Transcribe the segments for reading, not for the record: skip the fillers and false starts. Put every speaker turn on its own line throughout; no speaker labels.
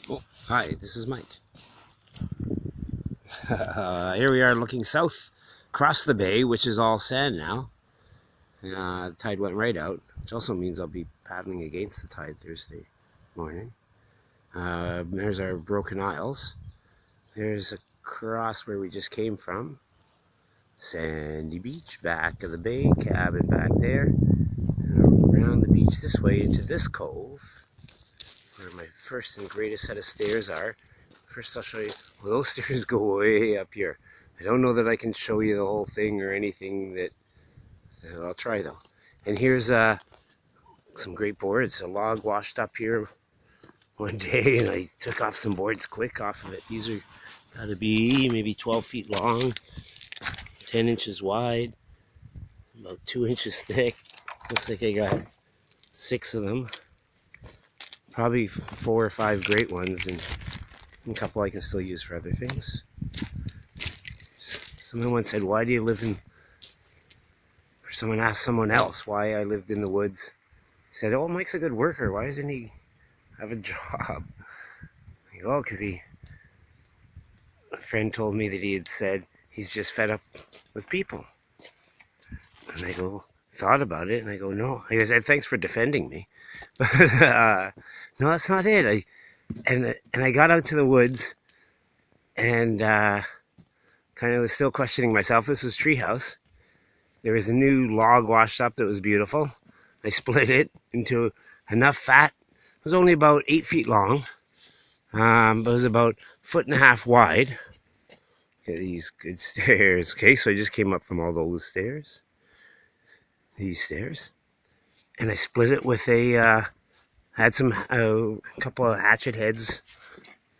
Oh, hi, this is Mike. Here we are looking south across the bay, which is all sand now. The tide went right out, which also means I'll be paddling against the tide Thursday morning. There's our Broken Isles. There's across where we just came from. Sandy Beach, back of the bay, cabin back there. And around the beach this way into this cove, where my first and greatest set of stairs are. First I'll show you, well, those stairs go way up here. I don't know that I can show you the whole thing or anything that, I'll try though. And here's some great boards. A log washed up here one day and I took off some boards quick off of it. These are gotta be maybe 12 feet long, 10 inches wide, about 2 inches thick. Looks like I got 6 of them. Probably 4 or 5 great ones and a couple I can still use for other things. Someone once said, why do you live in, or someone asked someone else why I lived in the woods. He said, oh, Mike's a good worker. Why doesn't he have a job? I go, oh, because a friend told me that he had said he's just fed up with people. And I go, thought about it, and I go, no. He said, thanks for defending me. But no, that's not it. I got out to the woods and kind of was still questioning myself. This was Treehouse. There was a new log washed up that was beautiful. I split it into enough fat. It was only about 8 feet long, but it was about 1.5 feet wide. Okay, these good stairs. Okay, so I just came up from all those stairs. These stairs. And I split it with a couple of hatchet heads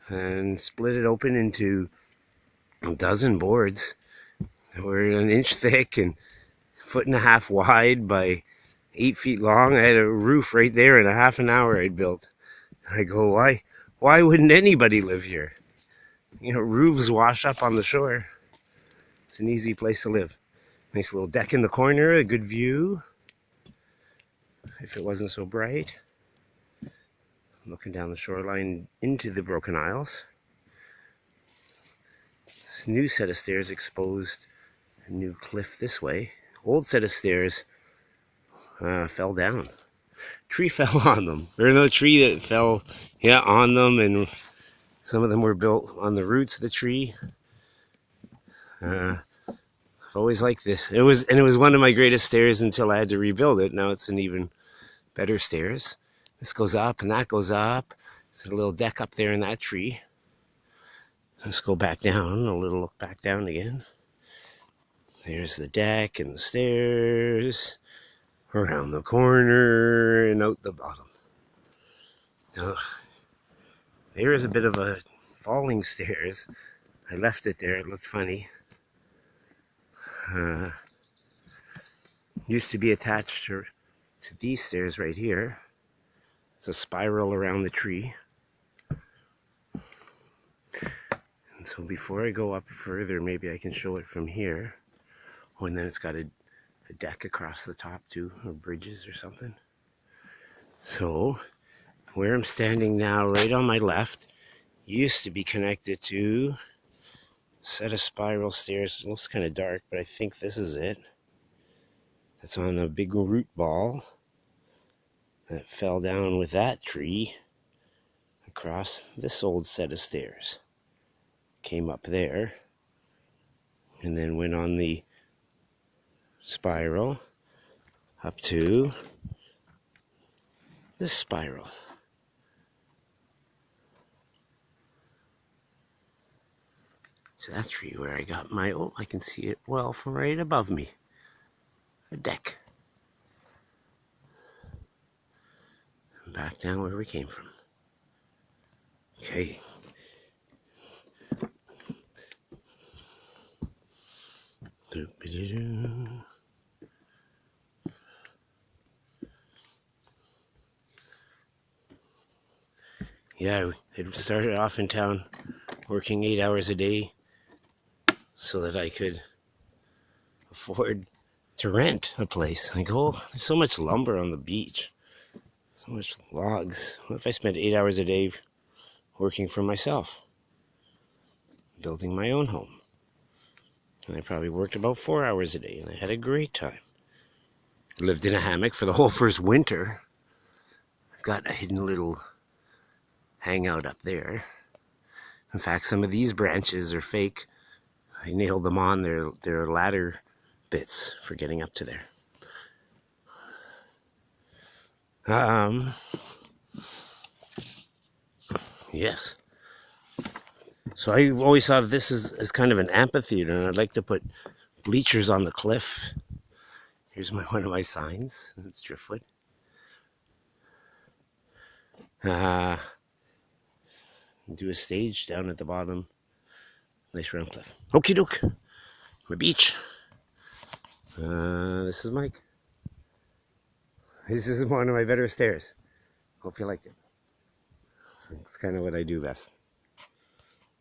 and split it open into a dozen boards that were 1 inch thick and 1.5 feet wide by 8 feet long. I had a roof right there in a half an hour I'd built. I go, why wouldn't anybody live here? You know, roofs wash up on the shore. It's an easy place to live. Nice little deck in the corner, a good view. If it wasn't so bright. Looking down the shoreline into the Broken Isles. This new set of stairs exposed a new cliff this way. Old set of stairs fell down. Tree fell on them. There's another tree that fell, on them, and some of them were built on the roots of the tree. I've always liked this. It was one of my greatest stairs until I had to rebuild it. Now it's an even better stairs. This goes up and that goes up. There's a little deck up there in that tree. Let's go back down, a little look back down again. There's the deck and the stairs. Around the corner and out the bottom. Now, there is a bit of a falling stairs. I left it there, it looked funny. Used to be attached to these stairs right here. It's a spiral around the tree. And so before I go up further, maybe I can show it from here. Oh, and then it's got a deck across the top too, or bridges or something. So, where I'm standing now, right on my left, used to be connected to a set of spiral stairs. It looks kind of dark, but I think this is it. That's on a big root ball that fell down with that tree across this old set of stairs. Came up there and then went on the spiral up to this spiral. So that tree where I got my, I can see it well from right above me. A deck. And back down where we came from. Okay. Yeah, I started off in town working 8 hours a day so that I could afford to rent a place. I go, there's so much lumber on the beach, so much logs. What if I spent 8 hours a day working for myself, building my own home. And I probably worked about 4 hours a day, and I had a great time. Lived in a hammock for the whole first winter. I've got a hidden little hangout up there. In fact, some of these branches are fake. I nailed them on. They're ladder bits for getting up to there. Yes. So I always thought of this as kind of an amphitheater, and I'd like to put bleachers on the cliff. Here's one of my signs. It's driftwood. Do a stage down at the bottom. Nice round cliff. Okie doke. My beach. This is Mike. This is one of my better stairs. Hope you liked it. It's kind of what I do best.